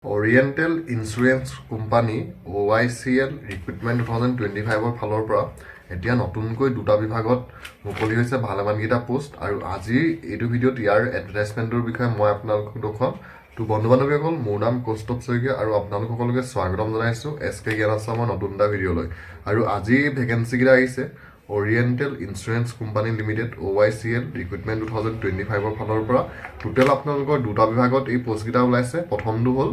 Oriental Insurance Company OICL Recruitment 2025 ফালৰ পৰা এতিয়া নতুনকৈ দুটা বিভাগত মুকলি হৈছে ভালেমানকেইটা পোষ্ট আৰু আজি এইটো ভিডিঅ'ত ইয়াৰ এডভাৰটাইজমেণ্টৰ বিষয়ে মই আপোনালোকক দেখুৱাম তো বন্ধু-বান্ধৱীসকল মোৰ নাম কৌস্তৱ শইকীয়া আৰু আপোনালোক সকলোকে স্বাগতম জনাইছো এছকে জ্ঞান আছামৰ নতুন এটা ভিডিঅ'লৈ আৰু আজি ভেকেন্সি কেইটা আহিছে Oriental Insurance Company Limited OICL Recruitment 2025 ফালৰ পৰা টোটেল আপোনালোকৰ দুটা বিভাগত এই পোষ্ট কেইটা ওলাইছে প্ৰথমটো হ'ল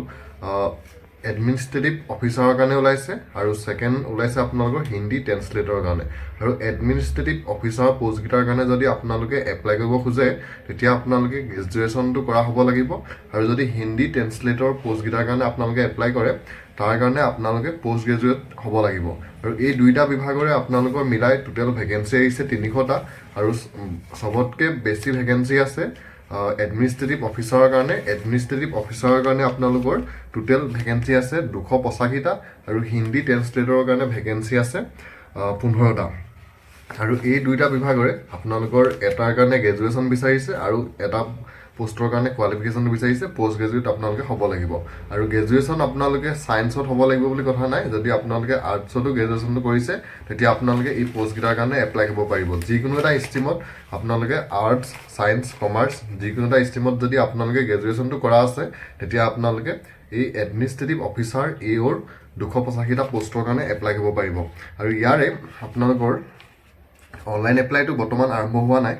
এডমিনিষ্ট্ৰেটিভ অফিচাৰৰ কাৰণে ওলাইছে আৰু সেকেন্ড ওলাইছে আপোনালোকৰ হিন্দী ট্ৰান্সলেটৰৰ কাৰণে আৰু এডমিনিষ্ট্ৰেটিভ অফিচাৰ পোষ্ট কেইটাৰ কাৰণে যদি আপোনালোকে এপ্লাই কৰিব খোজে তেতিয়া আপোনালোকে গ্ৰেজুৱেচনটো কৰা হ'ব লাগিব আৰু যদি হিন্দী ট্ৰান্সলেটৰ পোষ্ট কেইটাৰ কাৰণে আপোনালোকে এপ্লাই কৰে তাৰ কাৰণে আপোনালোকে পোষ্ট গ্ৰেজুৱেট হ'ব লাগিব আৰু এই দুইটা বিভাগৰে আপোনালোকৰ মিলাই টোটেল ভেকেন্সি আহিছে 300টা আৰু সবতকে বেছি ভেকেন্সি আছে এডমিনিষ্ট্ৰেটিভ অফিচাৰৰ কাৰণে আপোনালোকৰ টোটেল ভেকেন্সি আছে 285টা আৰু হিন্দী ট্ৰান্সলেটৰৰ কাৰণে ভেকেন্সি আছে 15টা আৰু এই দুইটা বিভাগৰে আপোনালোকৰ এটাৰ কাৰণে গ্ৰেজুৱেচন বিচাৰিছে আৰু এটা পোষ্টৰ কাৰণে কোৱালিফিকেশন বিচাৰিছে পোষ্ট গ্ৰেজুৱেট আপোনালোকে হ'ব লাগিব আৰু গ্ৰেজুৱেচন আপোনালোকে সায়েন্সত হ'ব লাগিব বুলি কথা নাই যদি আপোনালোকে আৰ্টছতো গ্ৰেজুৱেচনটো কৰিছে তেতিয়া আপোনালোকে এই পোষ্ট কেইটাৰ কাৰণে এপ্লাই কৰিব পাৰিব যিকোনো এটা ষ্ট্ৰীমত আপোনালোকে আৰ্টছ সায়েন্স কমাৰ্চ যিকোনো এটা ষ্ট্ৰীমত যদি আপোনালোকে গ্ৰেজুৱেচনটো কৰা আছে তেতিয়া আপোনালোকে এই এডমিনিষ্ট্ৰেটিভ অফিচাৰ এৰ 285টা পোষ্টৰ কাৰণে এপ্লাই কৰিব পাৰিব আৰু ইয়াৰে আপোনালোকৰ অনলাইন এপ্লাইটো বৰ্তমান আৰম্ভ হোৱা নাই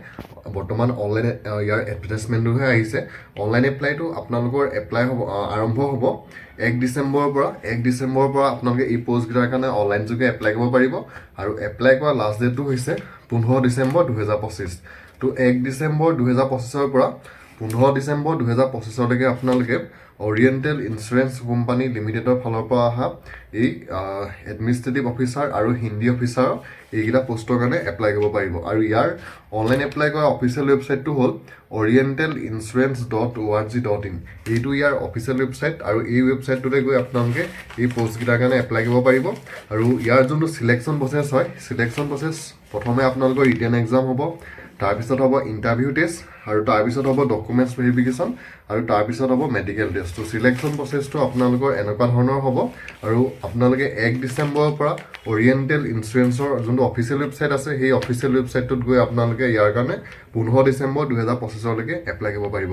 বৰ্তমান অনলাইন ইয়াৰ এডভাৰটাইজমেণ্টহে আহিছে অনলাইন এপ্লাইটো আপোনালোকৰ এপ্লাই হ'ব আৰম্ভ হ'ব 1 ডিসেম্বৰৰ পৰা আপোনালোকে এই পোষ্ট কেইটাৰ কাৰণে অনলাইন যোগে এপ্লাই কৰিব পাৰিব আৰু এপ্লাই কৰা লাষ্ট ডেটটো হৈছে 15 ডিসেম্বৰ 2025 তো 1 ডিসেম্বৰ 2025 পৰা 15 ডিসেম্বৰ 2025 লৈকে আপোনালোকে Oriental Insurance Company Limited ফালৰ পৰা আহা এই এডমিনিষ্ট্ৰেটিভ অফিচাৰ আৰু হিন্দী অফিচাৰ এইকেইটা পোষ্টৰ কাৰণে এপ্লাই কৰিব পাৰিব আৰু ইয়াৰ অনলাইন এপ্লাই কৰা অফিচিয়েল ৱেবছাইটটো হ'ল orientalinsurance.org.in এইটো ইয়াৰ অফিচিয়েল ৱেবছাইট আৰু এই ৱেবছাইটটোতে গৈ আপোনালোকে এই পোষ্ট কেইটাৰ কাৰণে এপ্লাই কৰিব পাৰিব আৰু ইয়াৰ যোনটো সিলেকশ্যন প্ৰসেছ হয় সিলেকশ্যন প্ৰসেছ প্ৰথমে আপোনালোকৰ ৰিটেন এক্সাম হ'ব তাৰপিছত হ'ব ইন্টাৰভিউ টেষ্ট আৰু তাৰপিছত হ'ব ডকুমেন্টছ ভেৰিফিকেশন আৰু তাৰপিছত হ'ব মেডিকেল টেষ্ট তো সিলেকশ্যন প্ৰসেছটো আপোনালোকৰ এনেকুৱা ধৰণৰ হ'ব আৰু আপোনালোকে 1 ডিসেম্বৰৰ পৰা ওৰিয়েণ্টেল ইনস্যুৰেন্সৰ যোনটো অফিচিয়েল ৱেবছাইট আছে সেই অফিচিয়েল ৱেবছাইটটোত গৈ আপোনালোকে ইয়াৰ কাৰণে 15 ডিসেম্বৰ 2025 লৈকে এপ্লাই কৰিব পাৰিব